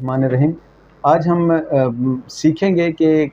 बिस्मिल्लाहिर्रहमानिर्रहीम। आज हम सीखेंगे कि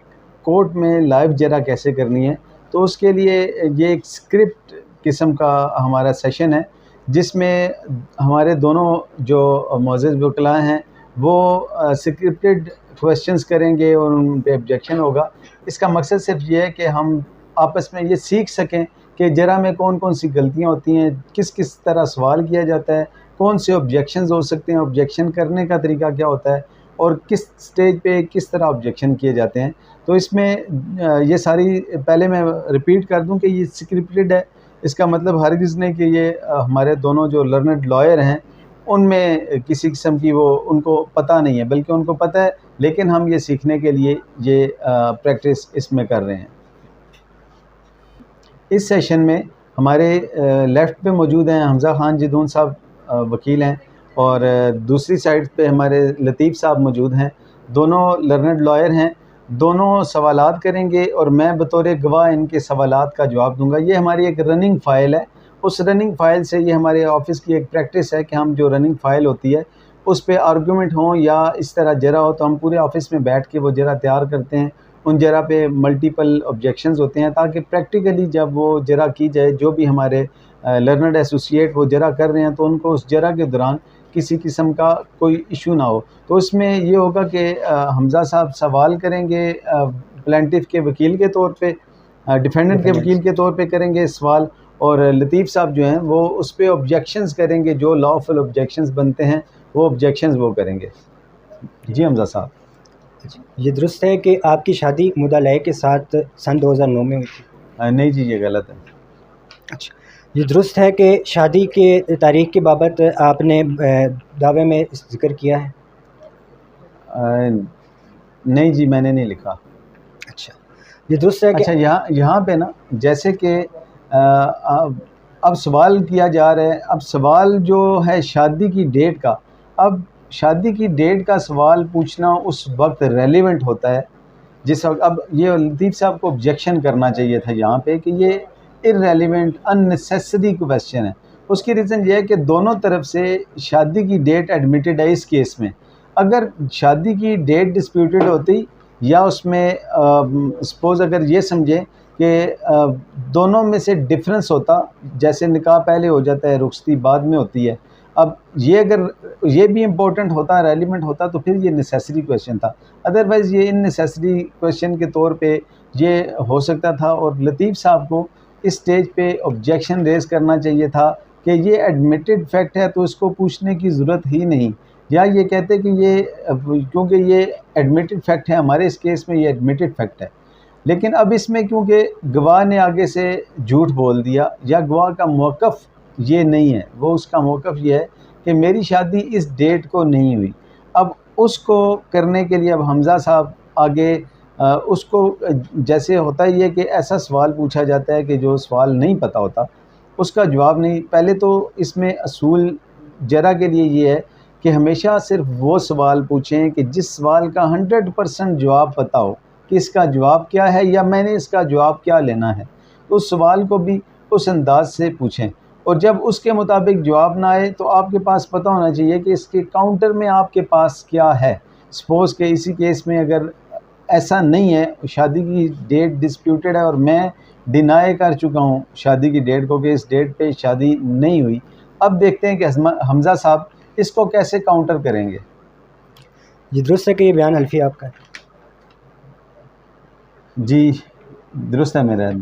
कोर्ट में लाइव जरा कैसे करनी है। तो उसके लिए ये एक स्क्रिप्ट किस्म का हमारा सेशन है, जिसमें हमारे दोनों जो मोअज़्ज़िज़ वकला हैं वो स्क्रिप्टेड क्वेश्चंस करेंगे और उन पे ऑब्जेक्शन होगा। इसका मकसद सिर्फ ये है कि हम आपस में ये सीख सकें कि जरा में कौन कौन सी गलतियाँ होती हैं, किस किस तरह सवाल किया जाता है, कौन से ऑब्जेक्शंस हो सकते हैं, ऑब्जेक्शन करने का तरीका क्या होता है और किस स्टेज पे किस तरह ऑब्जेक्शन किए जाते हैं। तो इसमें ये सारी पहले मैं रिपीट कर दूं कि ये स्क्रिप्टेड है। इसका मतलब हरगिज़ नहीं कि ये हमारे दोनों जो लर्नड लॉयर हैं उनमें किसी किस्म की वो उनको पता नहीं है, बल्कि उनको पता है, लेकिन हम ये सीखने के लिए ये प्रैक्टिस इसमें कर रहे हैं। इस सेशन में हमारे लेफ़्ट पे मौजूद हैं हमज़ा ख़ान जिदून साहब, वकील हैं, और दूसरी साइड पे हमारे लतीफ़ साहब मौजूद हैं। दोनों लर्नड लॉयर हैं। दोनों सवालात करेंगे और मैं बतौर गवाह इनके सवालात का जवाब दूंगा। ये हमारी एक रनिंग फ़ाइल है। उस रनिंग फ़ाइल से ये हमारे ऑफ़िस की एक प्रैक्टिस है कि हम जो रनिंग फ़ाइल होती है उस पे आर्गूमेंट हों या इस तरह जरा हो, तो हम पूरे ऑफ़िस में बैठ के वो जरा तैयार करते हैं। उन जरा पे मल्टीपल ऑब्जेक्शंस होते हैं, ताकि प्रैक्टिकली जब वो जरा की जाए, जो भी हमारे लर्नड एसोसिएट वो जरा कर रहे हैं, तो उनको उस जरा के दौरान किसी किस्म का कोई इशू ना हो। तो इसमें ये होगा कि हमज़ा साहब सवाल करेंगे प्लेंटिफ के वकील के तौर पे, डिफेंडेंट के वकील के तौर पे करेंगे सवाल, और लतीफ़ साहब जो हैं वो उस पर ऑब्जेक्शंस करेंगे, जो लॉफुल ऑब्जेक्शंस बनते हैं वो ऑब्जेक्शंस वो करेंगे। जी हमज़ा साहब। ये दुरुस्त है कि आपकी शादी मुदालय के साथ सन 2009 में हुई थी? नहीं जी, ये गलत है। अच्छा, ये दुरुस्त है कि शादी के तारीख़ की बाबत आपने दावे में ज़िक्र किया है? नहीं जी, मैंने नहीं लिखा। अच्छा, ये दुरुस्त है कि अच्छा, यहाँ पे ना, जैसे कि अब सवाल किया जा रहा है। अब सवाल जो है शादी की डेट का, अब शादी की डेट का सवाल पूछना उस वक्त रेलिवेंट होता है जिस वक्त, अब ये लतीफ़ साहब को ऑब्जेक्शन करना चाहिए था यहाँ पे कि ये इररेलेवेंट अननेसेसरी क्वेश्चन है। उसकी रीज़न ये है कि दोनों तरफ से शादी की डेट एडमिटेड है। इस केस में अगर शादी की डेट डिस्प्यूटेड होती, या उसमें सपोज़ अगर ये समझें कि दोनों में से डिफरेंस होता, जैसे निकाह पहले हो जाता है, रुखसती बाद में होती है, अब ये अगर ये भी इम्पोर्टेंट होता, रेलिवेंट होता, तो फिर ये नेसेसरी क्वेश्चन था। अदरवाइज़ ये इननेसेसरी क्वेश्चन के तौर पे ये हो सकता था, और लतीफ़ साहब को इस स्टेज पे ऑब्जेक्शन रेज़ करना चाहिए था कि ये एडमिटेड फैक्ट है तो इसको पूछने की ज़रूरत ही नहीं, या ये कहते कि ये क्योंकि ये एडमिटेड फैक्ट है, हमारे इस केस में ये एडमिटेड फैक्ट है। लेकिन अब इसमें क्योंकि गवाह ने आगे से झूठ बोल दिया, या गवाह का मौक़िफ़ ये नहीं है, वो उसका मौक़िफ़ ये है कि मेरी शादी इस डेट को नहीं हुई। अब उसको करने के लिए अब हमज़ा साहब आगे उसको जैसे होता ही है कि ऐसा सवाल पूछा जाता है कि जो सवाल नहीं पता होता उसका जवाब नहीं। पहले तो इसमें असूल जरा के लिए ये है कि हमेशा सिर्फ वो सवाल पूछें कि जिस सवाल का 100% जवाब पता हो कि इसका जवाब क्या है, या मैंने इसका जवाब क्या लेना है। तो उस सवाल को भी उस अंदाज से पूछें, और जब उसके मुताबिक जवाब ना आए तो आपके पास पता होना चाहिए कि इसके काउंटर में आपके पास क्या है। सपोज़ के इसी केस में अगर ऐसा नहीं है, शादी की डेट डिस्प्यूटेड है और मैं डिनाई कर चुका हूँ शादी की डेट को कि इस डेट पे शादी नहीं हुई, अब देखते हैं कि हमज़ा साहब इसको कैसे काउंटर करेंगे। ये दुरुस्त है कि ये बयान हल्फी आपका है? जी दुरुस्त है मेरा।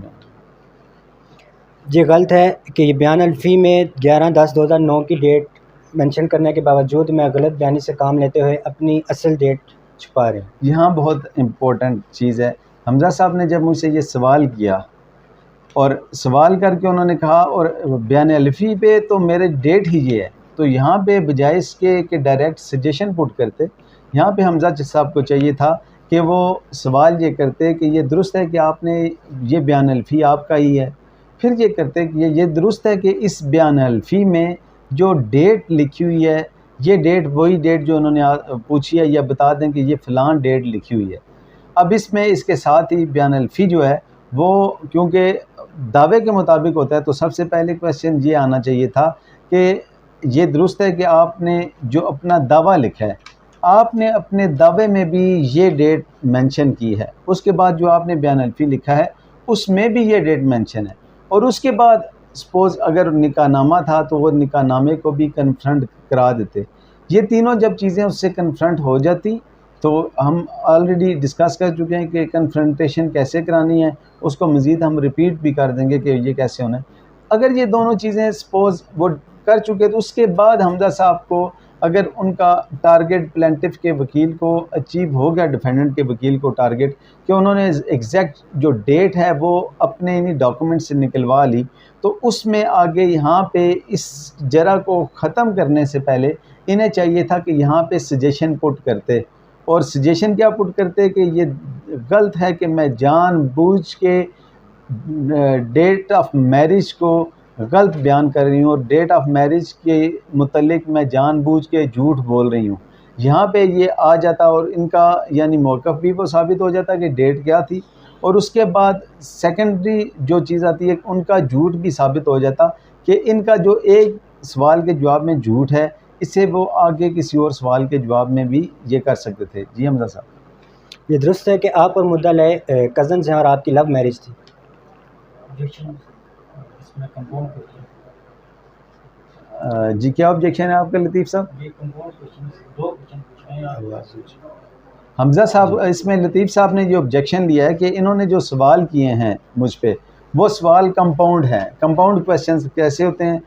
ये गलत है कि ये बयान हल्फी में 11/10/2009 की डेट मेंशन करने के बावजूद मैं गलत बयानी से काम लेते हुए अपनी असल डेट छुपा रहे हैं। यहाँ बहुत इम्पोर्टेंट चीज़ है। हमज़ा साहब ने जब मुझसे ये सवाल किया, और सवाल करके उन्होंने कहा, और बयान हल्फी पे तो मेरे डेट ही ये है, तो यहाँ पे बजाय इसके कि डायरेक्ट सजेशन पुट करते, यहाँ पे हमज़ा साहब को चाहिए था कि वो सवाल ये करते कि ये दुरुस्त है कि आपने ये बयान हल्फी आपका ही है। फिर ये करते कि ये दुरुस्त है कि इस बयान हल्फी में जो डेट लिखी हुई है, ये डेट वही डेट जो उन्होंने पूछी है, या बता दें कि ये फ़लाँ डेट लिखी हुई है। अब इसमें इसके साथ ही बयान हल्फी जो है वो क्योंकि दावे के मुताबिक होता है, तो सबसे पहले क्वेश्चन ये आना चाहिए था कि ये दुरुस्त है कि आपने जो अपना दावा लिखा है आपने अपने दावे में भी ये डेट मेंशन की है, उसके बाद जो आपने बयान अल्फी लिखा है उसमें भी ये डेट मेंशन है, और उसके बाद सपोज़ अगर निकाहनामा था तो वो निकाहनामे को भी कन्फ्रंट करा देते। ये तीनों जब चीज़ें उससे कन्फ्रंट हो जाती तो हम ऑलरेडी डिस्कस कर चुके हैं कि कन्फ्रंटेशन कैसे करानी है, उसको मज़ीद हम रिपीट भी कर देंगे कि ये कैसे होना है। अगर ये दोनों चीज़ें सपोज़ वो कर चुके तो उसके बाद हमजा साहब को अगर उनका टारगेट प्लेंटिफ के वकील को अचीव हो गया, डिफेंडेंट के वकील को टारगेट कि उन्होंने एग्जैक्ट जो डेट है वो अपने इन्हीं डॉक्यूमेंट से निकलवा ली, तो उसमें आगे यहाँ पे इस जरा को ख़त्म करने से पहले इन्हें चाहिए था कि यहाँ पे सजेशन पुट करते, और सजेशन क्या पुट करते कि ये गलत है कि मैं जानबूझ के डेट ऑफ मैरिज को गलत बयान कर रही हूँ और डेट ऑफ मैरिज के मुतल्लिक मैं जानबूझ के झूठ बोल रही हूँ। यहाँ पे ये आ जाता और इनका यानी मौक़िफ़ भी वो साबित हो जाता कि डेट क्या थी, और उसके बाद सेकेंडरी जो चीज़ आती है उनका झूठ भी साबित हो जाता कि इनका जो एक सवाल के जवाब में झूठ है, इससे वो आगे किसी और सवाल के जवाब में भी ये कर सकते थे। जी हमजा साहब। ये दुरुस्त है कि आप और मुद्दल कज़न्स हैं और आपकी लव मैरिज थी? जी क्या ऑब्जेक्शन है आपका लतीफ़ साहब? हमजा साहब, इसमें लतीफ़ साहब ने जो ऑब्जेक्शन दिया है कि इन्होंने जो सवाल किए हैं मुझ पे वो सवाल कंपाउंड हैं। कंपाउंड क्वेश्चंस कैसे होते हैं?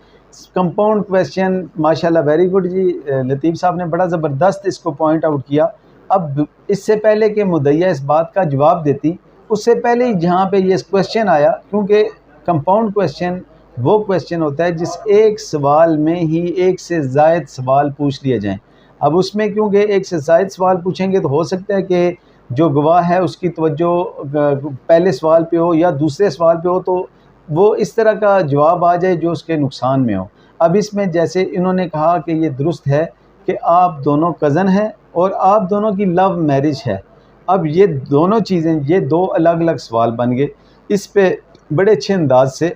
कंपाउंड क्वेश्चन माशाल्लाह वेरी गुड जी, लतीफ़ साहब ने बड़ा ज़बरदस्त इसको पॉइंट आउट किया। अब इससे पहले कि मुद्दइया इस बात का जवाब देती, उससे पहले ही जहाँ पे ये क्वेश्चन आया, क्योंकि कंपाउंड क्वेश्चन वो क्वेश्चन होता है जिस एक सवाल में ही एक से ज़ायद सवाल पूछ लिए जाएँ। अब उसमें क्योंकि एक से ज़ायद सवाल पूछेंगे तो हो सकता है कि जो गवाह है उसकी तवज्जो पहले सवाल पे हो या दूसरे सवाल पे हो, तो वो इस तरह का जवाब आ जाए जो उसके नुकसान में हो। अब इसमें जैसे इन्होंने कहा कि ये दुरुस्त है कि आप दोनों कज़न हैं और आप दोनों की लव मैरिज है। अब ये दोनों चीज़ें, ये दो अलग अलग सवाल बन गए। इस पे बड़े अच्छे अंदाज से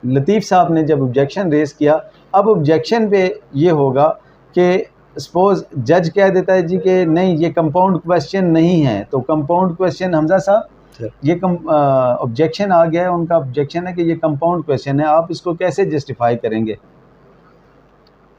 लतीफ़ साहब ने जब ऑब्जेक्शन रेज़ किया, अब ऑब्जेक्शन पे ये होगा कि सपोज़ जज कह देता है जी कि नहीं ये कंपाउंड क्वेश्चन नहीं है, तो कंपाउंड क्वेश्चन हमजा साहब ये ऑब्जेक्शन आ गया है, उनका ऑब्जेक्शन है कि ये कंपाउंड क्वेश्चन है, आप इसको कैसे जस्टिफाई करेंगे?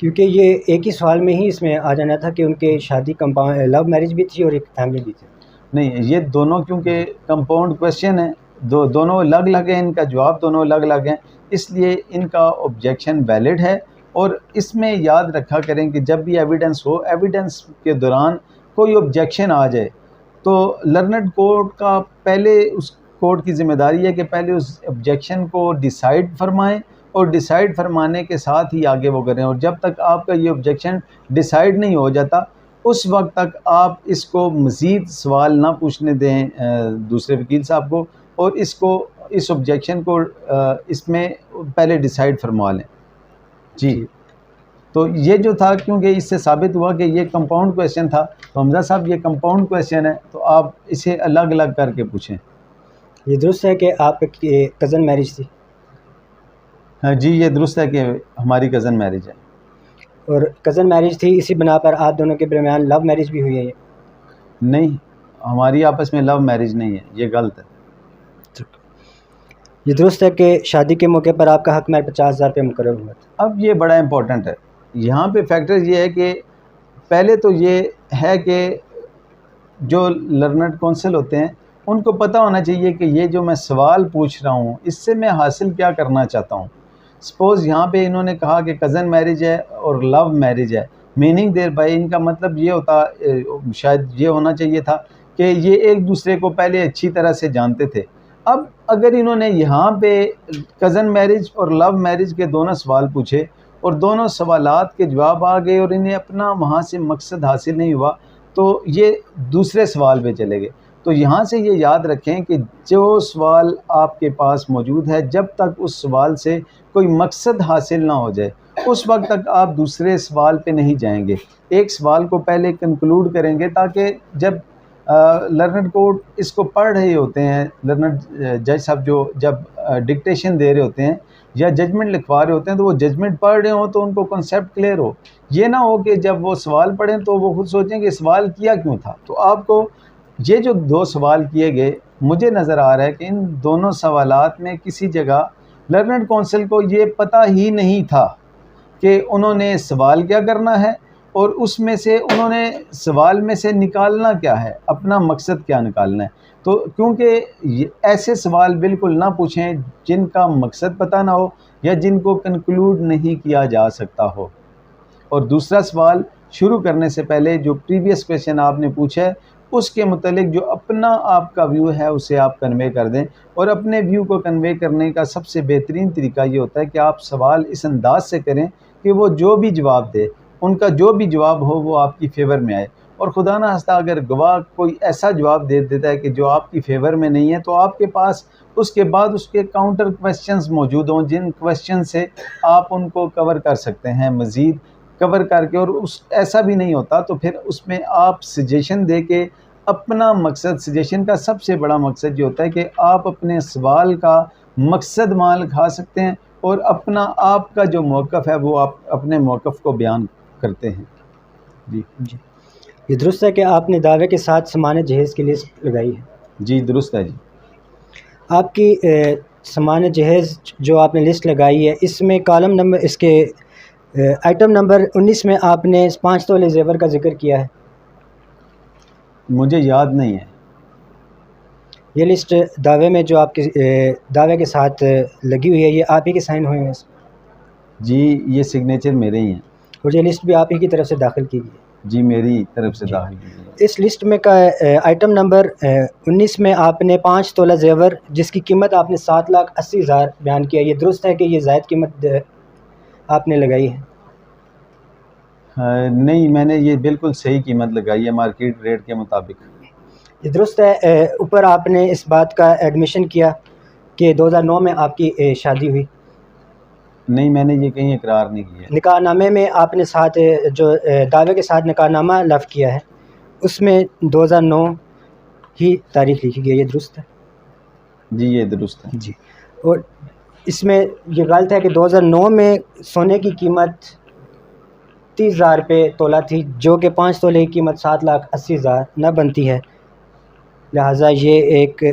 क्योंकि ये एक ही सवाल में ही इसमें आ जाना था कि उनके शादी लव मैरिज भी थी और एक फैमिली भी थी। नहीं, ये दोनों क्योंकि कंपाउंड क्वेश्चन है, दोनों अलग अलग हैं, इनका जवाब दोनों अलग अलग हैं, इसलिए इनका ऑब्जेक्शन वैलिड है। और इसमें याद रखा करें कि जब भी एविडेंस हो, एविडेंस के दौरान कोई ऑब्जेक्शन आ जाए तो लर्नड कोर्ट का पहले उस कोर्ट की ज़िम्मेदारी है कि पहले उस ऑब्जेक्शन को डिसाइड फरमाएं और डिसाइड फरमाने के साथ ही आगे वो करें। और जब तक आपका ये ऑब्जेक्शन डिसाइड नहीं हो जाता उस वक्त तक आप इसको मज़ीद सवाल ना पूछने दें दूसरे वकील साहब को, और इस ऑब्जेक्शन को इसमें पहले डिसाइड फरमा लें। जी, तो ये जो था, क्योंकि इससे साबित हुआ कि ये कंपाउंड क्वेश्चन था, तो हमजा साहब ये कंपाउंड क्वेश्चन है तो आप इसे अलग अलग करके पूछें। ये दुरुस्त है कि आपकी कज़न मैरिज थी? हाँ जी, ये दुरुस्त है कि हमारी कज़न मैरिज है। और कज़न मैरिज थी, इसी बिना पर आप दोनों के दरमियान लव मैरिज भी हुई है? ये नहीं, हमारी आपस में लव मैरिज नहीं है, ये गलत है। ये दुरुस्त है कि शादी के मौके पर आपका हक महर 50,000 रुपये मुकर्रर हुआ था? अब ये बड़ा इम्पोर्टेंट है। यहाँ पे फैक्टर ये है कि पहले तो ये है कि जो लर्नड कौंसिल होते हैं उनको पता होना चाहिए कि ये जो मैं सवाल पूछ रहा हूँ इससे मैं हासिल क्या करना चाहता हूँ। सपोज़ यहाँ पे इन्होंने कहा कि कज़न मैरिज है और लव मैरिज है, मीनिंग देयर बाय इनका मतलब ये होता, शायद ये होना चाहिए था कि ये एक दूसरे को पहले अच्छी तरह से जानते थे। अब अगर इन्होंने यहाँ पे कज़न मैरिज और लव मैरिज के दोनों सवाल पूछे और दोनों सवालात के जवाब आ गए और इन्हें अपना वहाँ से मकसद हासिल नहीं हुआ, तो ये दूसरे सवाल पे चले गए। तो यहाँ से ये याद रखें कि जो सवाल आपके पास मौजूद है, जब तक उस सवाल से कोई मकसद हासिल ना हो जाए उस वक्त तक आप दूसरे सवाल पे नहीं जाएंगे। एक सवाल को पहले कंक्लूड करेंगे ताकि जब लर्नड कोर्ट इसको पढ़ रहे होते हैं, लर्नड जज साहब जो जब डिक्टेशन दे रहे होते हैं या जजमेंट लिखवा रहे होते हैं तो वो जजमेंट पढ़ रहे हो तो उनको कॉन्सेप्ट क्लियर हो। ये ना हो कि जब वो सवाल पढ़ें तो वो खुद सोचें कि सवाल किया क्यों था। तो आपको ये जो 2 सवाल किए गए, मुझे नज़र आ रहा है कि इन दोनों सवालात में किसी जगह लर्नड काउंसिल को ये पता ही नहीं था कि उन्होंने सवाल क्या करना है और उसमें से उन्होंने सवाल में से निकालना क्या है, अपना मकसद क्या निकालना है। तो क्योंकि ऐसे सवाल बिल्कुल ना पूछें जिनका मकसद पता ना हो या जिनको कंक्लूड नहीं किया जा सकता हो। और दूसरा सवाल शुरू करने से पहले जो प्रीवियस क्वेश्चन आपने पूछा है उसके मुतालिक जो अपना आपका व्यू है उसे आप कन्वे कर दें। और अपने व्यू को कन्वे करने का सबसे बेहतरीन तरीका ये होता है कि आप सवाल इस अंदाज से करें कि वो जो भी जवाब दे, उनका जो भी जवाब हो वो आपकी फ़ेवर में आए। और खुदा ना हस्ता अगर गवाह कोई ऐसा जवाब दे देता है कि जो आपकी फ़ेवर में नहीं है तो आपके पास उसके बाद उसके काउंटर क्वेश्चंस मौजूद हों जिन क्वेश्चन से आप उनको कवर कर सकते हैं, मज़ीद कवर करके। और उस ऐसा भी नहीं होता तो फिर उसमें आप सजेशन दे के अपना मकसद, सजेशन का सबसे बड़ा मकसद ये होता है कि आप अपने सवाल का मकसद मान खा सकते हैं और अपना आपका जो मौक़िफ़ है वो आप अपने मौक़िफ़ को बयान करते हैं। जी जी, ये दुरुस्त है कि आपने दावे के साथ सामान जहेज़ की लिस्ट लगाई है? जी दुरुस्त है जी। आपकी सामान जहेज़ जो आपने लिस्ट लगाई है इसमें कॉलम नंबर इसके आइटम नंबर 19 में आपने 5 तोले ज़ेवर का जिक्र किया है। मुझे याद नहीं है। ये लिस्ट दावे में जो आपके दावे के साथ लगी हुई है ये आप ही के साइन हुए हैं? जी ये सिग्नेचर मेरे ही हैं। और ये लिस्ट भी आप ही की तरफ से दाखिल की गई है? जी मेरी तरफ से दाखिल की गई है। इस लिस्ट में का आइटम नंबर 19 में आपने 5 तोला ज़ेवर जिसकी कीमत आपने 7,80,000 बयान किया। ये दुरुस्त है कि ये ज़ायद कीमत आपने लगाई है? नहीं, मैंने ये बिल्कुल सही कीमत लगाई है मार्केट रेट के मुताबिक। ये दुरुस्त है। ऊपर आपने इस बात का एडमिशन किया कि 2009 में आपकी शादी हुई? नहीं, मैंने ये कहीं इकरार नहीं किया। निकाहनामे में आपने साथ जो दावे के साथ निकाहनामा लफ़ किया है उसमें 2009 ही तारीख़ लिखी गई है, ये दुरुस्त है? जी ये दुरुस्त है जी। और इसमें ये गलत है कि 2009 में सोने की कीमत 30,000 रुपये तोला थी जो कि 5 तोले की कीमत 7,80,000 न बनती है। लिहाजा ये एक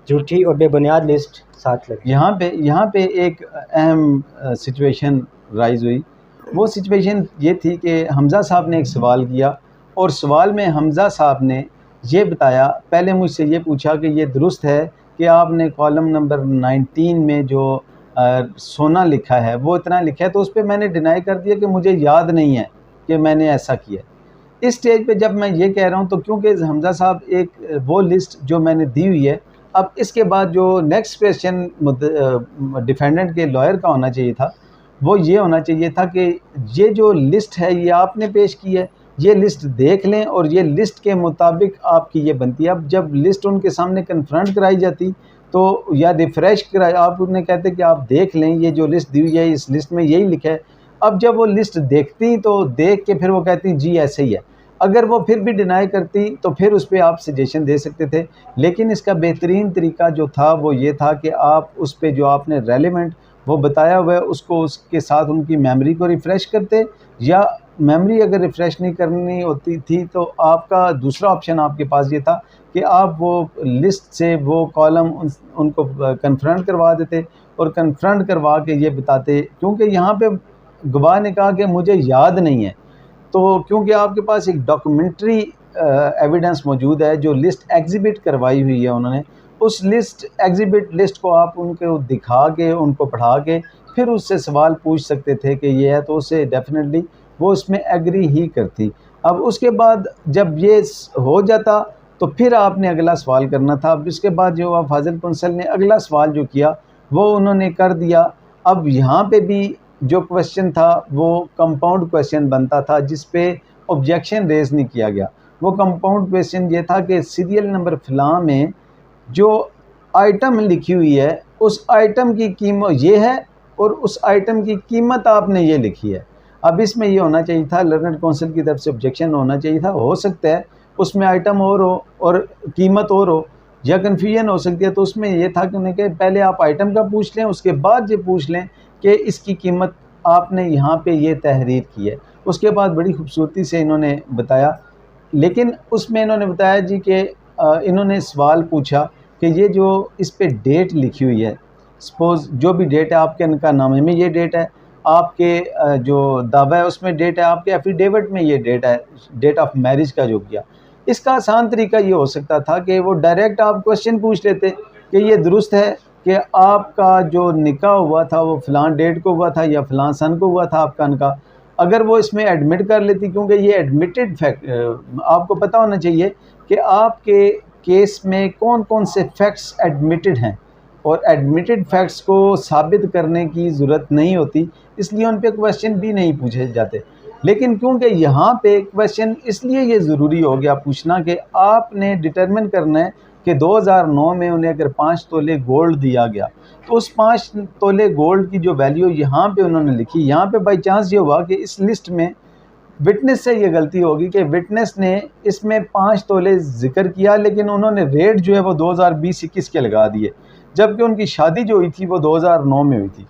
झूठी और बेबुनियाद लिस्ट साथ लगी। यहाँ पे एक अहम सिचुएशन राइज़ हुई। वो सिचुएशन ये थी कि हमज़ा साहब ने एक सवाल किया और सवाल में हमज़ा साहब ने ये बताया, पहले मुझसे ये पूछा कि ये दुरुस्त है कि आपने कॉलम नंबर 19 में जो सोना लिखा है वो इतना लिखा है। तो उस पर मैंने डिनाई कर दिया कि मुझे याद नहीं है कि मैंने ऐसा किया। इस स्टेज पे जब मैं ये कह रहा हूँ तो क्योंकि हमज़ा साहब एक वो लिस्ट जो मैंने दी हुई है, अब इसके बाद जो नेक्स्ट क्वेश्चन डिफेंडेंट के लॉयर का होना चाहिए था वो ये होना चाहिए था कि ये जो लिस्ट है ये आपने पेश की है, ये लिस्ट देख लें और ये लिस्ट के मुताबिक आपकी ये बनती है। अब जब लिस्ट उनके सामने कन्फ्रंट कराई जाती तो या रिफ़्रेश कराई, आप उन्हें कहते कि आप देख लें ये जो लिस्ट दी हुई है इस लिस्ट में यही लिखा है। अब जब वो लिस्ट देखती तो देख के फिर वो कहती जी ऐसे ही है। अगर वो फिर भी डिनाई करती तो फिर उस पर आप सजेशन दे सकते थे। लेकिन इसका बेहतरीन तरीका जो था वो ये था कि आप उस पर जो आपने रेलेवेंट वो बताया हुआ है उसको उसके साथ उनकी मेमोरी को रिफ़्रेश करते, या मेमोरी अगर रिफ़्रेश नहीं करनी होती थी तो आपका दूसरा ऑप्शन आपके पास ये था कि आप वो लिस्ट से वो कॉलम उनको कन्फ्रंट करवा देते और कन्फ्रंट करवा के ये बताते। क्योंकि यहाँ पे गवाह ने कहा कि मुझे याद नहीं है, तो क्योंकि आपके पास एक डॉक्यूमेंट्री एविडेंस मौजूद है जो लिस्ट एग्जिबिट करवाई हुई है उन्होंने, उस लिस्ट एग्जिबिट लिस्ट को आप उनको दिखा के उनको पढ़ा के फिर उससे सवाल पूछ सकते थे कि ये है, तो उससे डेफिनेटली वो उसमें एग्री ही करती। अब उसके बाद जब ये हो जाता तो फिर आपने अगला सवाल करना था। अब इसके बाद जो आप फाजिल कौंसल ने अगला सवाल जो किया वो उन्होंने कर दिया। अब यहाँ पे भी जो क्वेश्चन था वो कंपाउंड क्वेश्चन बनता था जिस पे ऑब्जेक्शन रेज़ नहीं किया गया। वो कंपाउंड क्वेश्चन ये था कि सीरियल नंबर फ़लाँ में जो आइटम लिखी हुई है उस आइटम की कीमत ये है और उस आइटम की कीमत आपने ये लिखी है। अब इसमें ये होना चाहिए था, लर्नड काउंसिल की तरफ से ऑब्जेक्शन होना चाहिए था। हो सकता है उसमें आइटम और हो और कीमत और हो, या कन्फ्यूजन हो सकती है। तो उसमें ये था कि उन्हें कि पहले आप आइटम का पूछ लें, उसके बाद ये पूछ लें कि इसकी कीमत आपने यहाँ पे ये तहरीर की है। उसके बाद बड़ी खूबसूरती से इन्होंने बताया, लेकिन उसमें इन्होंने बताया जी कि इन्होंने सवाल पूछा कि ये जो इस पे डेट लिखी हुई है, सपोज़ जो भी डेट है आपके निकाहनामे में ये डेट है, आपके जो दावा है उसमें डेट है, आपके एफिडेविट में ये डेट है, डेट ऑफ मैरिज का जो किया। इसका आसान तरीका ये हो सकता था कि वो डायरेक्ट आप क्वेश्चन पूछ लेते कि ये दुरुस्त है कि आपका जो निकाह हुआ था वो फ़लाँ डेट को हुआ था या फ़लाँ सन को हुआ था आपका निकाह। अगर वो इसमें एडमिट कर लेती, क्योंकि ये एडमिटेड फैक्ट आपको पता होना चाहिए कि आपके केस में कौन कौन से फैक्ट्स एडमिटेड हैं, और एडमिटेड फैक्ट्स को साबित करने की ज़रूरत नहीं होती, इसलिए उन पे क्वेश्चन भी नहीं पूछे जाते। लेकिन क्योंकि यहाँ पे क्वेश्चन इसलिए ये ज़रूरी हो गया पूछना कि आपने डिटरमिन करना है कि 2009 में उन्हें अगर 5 तोले गोल्ड दिया गया तो उस 5 तोले गोल्ड की जो वैल्यू यहाँ पे उन्होंने लिखी, यहाँ पे बाई चांस ये हुआ कि इस लिस्ट में विटनेस से ये गलती होगी कि विटनेस ने इसमें 5 तोले ज़िक्र किया, लेकिन उन्होंने रेट जो है वो 2020-21 के लगा दिए, जबकि उनकी शादी जो हुई थी वो 2009 में हुई थी।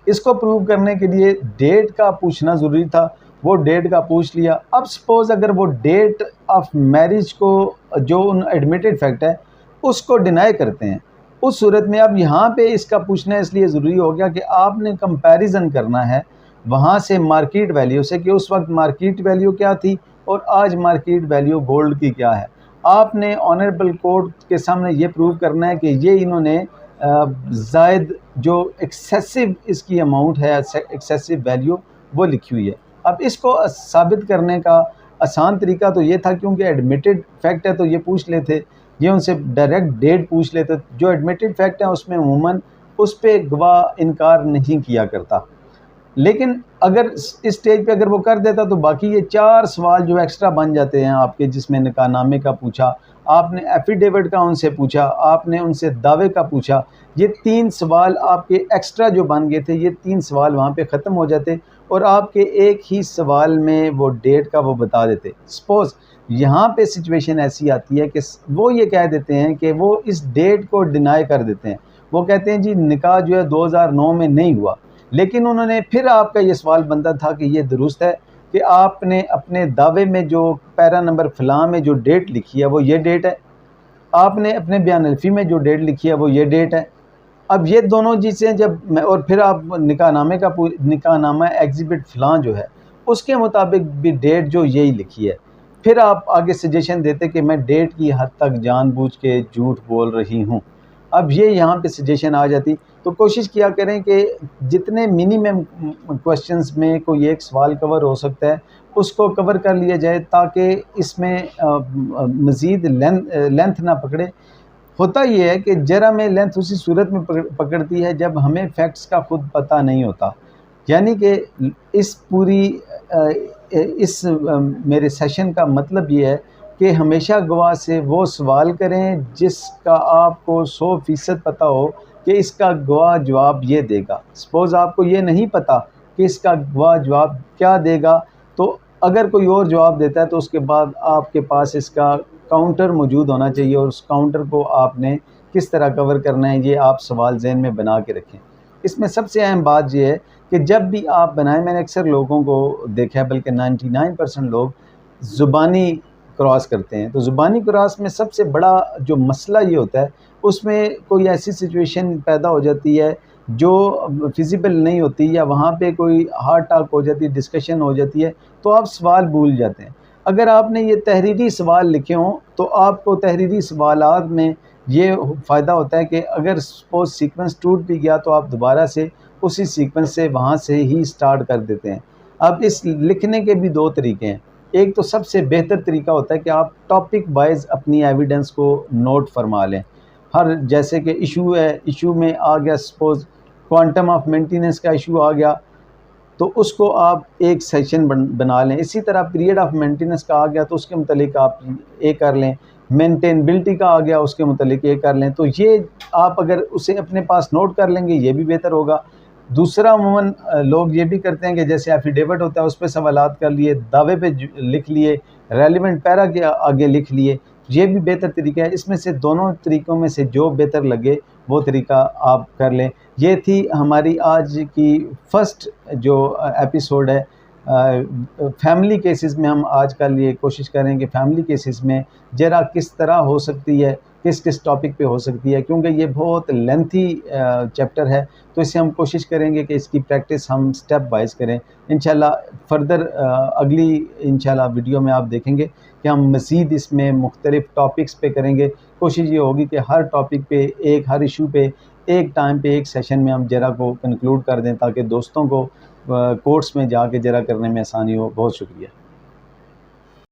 इसको प्रूव करने के लिए डेट का पूछना ज़रूरी था, वो डेट का पूछ लिया। अब सपोज़ अगर वो डेट ऑफ मैरिज को जो उन एडमिटेड फैक्ट है उसको डिनाई करते हैं, उस सूरत में अब यहाँ पे इसका पूछना इसलिए ज़रूरी हो गया कि आपने कंपैरिजन करना है वहाँ से मार्केट वैल्यू से, कि उस वक्त मार्केट वैल्यू क्या थी और आज मार्केट वैल्यू गोल्ड की क्या है। आपने ऑनरेबल कोर्ट के सामने ये प्रूव करना है कि ये इन्होंने ज़ायद जो एक्सेसिव इसकी अमाउंट है, एक्सेसिव वैल्यू वो लिखी हुई है। अब इसको साबित करने का आसान तरीका तो ये था, क्योंकि एडमिटेड फैक्ट है तो ये पूछ लेते, ये उनसे डायरेक्ट डेट पूछ लेते। जो एडमिटेड फैक्ट है उसमें अमूमन उस पर गवाह इनकार नहीं किया करता, लेकिन अगर इस स्टेज पे अगर वो कर देता तो बाकी ये 4 सवाल जो एक्स्ट्रा बन जाते हैं आपके, जिसमें निकाहनामे का पूछा, आपने एफिडेविट का उनसे पूछा, आपने उनसे दावे का पूछा, ये 3 सवाल आपके एक्स्ट्रा जो बन गए थे, ये 3 सवाल वहाँ पे ख़त्म हो जाते और आपके एक ही सवाल में वो डेट का वो बता देते। सपोज़ यहाँ पे सिचुएशन ऐसी आती है कि वो ये कह देते हैं कि वो इस डेट को डिनाई कर देते हैं, वो कहते हैं जी निकाह जो है 2009 में नहीं हुआ, लेकिन उन्होंने फिर आपका ये सवाल बनता था कि ये दुरुस्त है कि आपने अपने दावे में जो पैरा नंबर फ़लाँ में जो डेट लिखी है वो ये डेट है, आपने अपने बयान अल्फ़ी में जो डेट लिखी है वो ये डेट है। अब ये दोनों चीज़ें जब मैं, और फिर आप निकाहनामा एग्ज़िबिट फ़लाँ जो है उसके मुताबिक भी डेट जो यही लिखी है, फिर आप आगे सजेशन देते कि मैं डेट की हद तक जानबूझ के झूठ बोल रही हूँ। अब ये यहाँ पे सजेशन आ जाती। तो कोशिश किया करें कि जितने मिनिमम क्वेश्चंस में कोई एक सवाल कवर हो सकता है उसको कवर कर लिया जाए, ताकि इसमें मज़ीद लेंथ ना पकड़े। होता ये है कि जरा में लेंथ उसी सूरत में पकड़ती है जब हमें फैक्ट्स का खुद पता नहीं होता। यानी कि इस पूरी मेरे सेशन का मतलब ये है कि हमेशा गवाह से वो सवाल करें जिसका आपको 100% पता हो कि इसका गवाह जवाब ये देगा। सपोज़ आपको ये नहीं पता कि इसका गवाह जवाब क्या देगा, तो अगर कोई और जवाब देता है तो उसके बाद आपके पास इसका काउंटर मौजूद होना चाहिए, और उस काउंटर को आपने किस तरह कवर करना है ये आप सवाल ज़हन में बना के रखें। इसमें सबसे अहम बात ये है कि जब भी आप बनाएं, मैंने अक्सर लोगों को देखा है, बल्कि 99% लोग ज़ुबानी क्रॉस करते हैं। तो ज़ुबानी क्रॉस में सबसे बड़ा जो मसला ये होता है, उसमें कोई ऐसी सिचुएशन पैदा हो जाती है जो फिजिबल नहीं होती, या वहाँ पे कोई हार्ड टॉक हो जाती है, डिस्कशन हो जाती है, तो आप सवाल भूल जाते हैं। अगर आपने ये तहरीरी सवाल लिखे हों तो आपको तहरीरी सवालात में ये फ़ायदा होता है कि अगर सपोज़ सीक्वेंस टूट भी गया तो आप दोबारा से उसी सीक्वेंस से वहाँ से ही स्टार्ट कर देते हैं। अब इस लिखने के भी 2 तरीके हैं। एक तो सबसे बेहतर तरीका होता है कि आप टॉपिक वाइज अपनी एविडेंस को नोट फरमा लें। हर जैसे कि इशू है, इशू में आ गया सपोज़ क्वांटम ऑफ मेंटेनेंस का इशू आ गया, तो उसको आप एक सेक्शन बना लें। इसी तरह पीरियड ऑफ मेंटेनेंस का आ गया तो उसके मुतालिक आप एक कर लें। मेंटेनेबिलिटी का आ गया उसके मुतालिक एक कर लें। तो ये आप अगर उसे अपने पास नोट कर लेंगे ये भी बेहतर होगा। दूसरा अमूमन लोग ये भी करते हैं कि जैसे एफिडेविट होता है उस पर सवालात कर लिए, दावे पे लिख लिए, रेलिवेंट पैरा के आगे लिख लिए, ये भी बेहतर तरीका है। इसमें से दोनों तरीक़ों में से जो बेहतर लगे वो तरीका आप कर लें। ये थी हमारी आज की फ़र्स्ट जो एपिसोड है। फैमिली केसेस में हम आजकल ये कोशिश करें कि फैमिली केसेस में ज़रा किस तरह हो सकती है, किस किस टॉपिक पे हो सकती है, क्योंकि ये बहुत लेंथी चैप्टर है। तो इससे हम कोशिश करेंगे कि इसकी प्रैक्टिस हम स्टेप वाइज़ करें। इंशाल्लाह फर्दर अगली इंशाल्लाह वीडियो में आप देखेंगे कि हम मज़ीद इसमें मुख्तलिफ़ टॉपिक्स पे करेंगे। कोशिश ये होगी कि हर टॉपिक पे हर इशू पे एक टाइम पे एक सेशन में हम ज़रा को कंक्लूड कर दें, ताकि दोस्तों को कोर्स में जाके ज़रा करने में आसानी हो। बहुत शुक्रिया।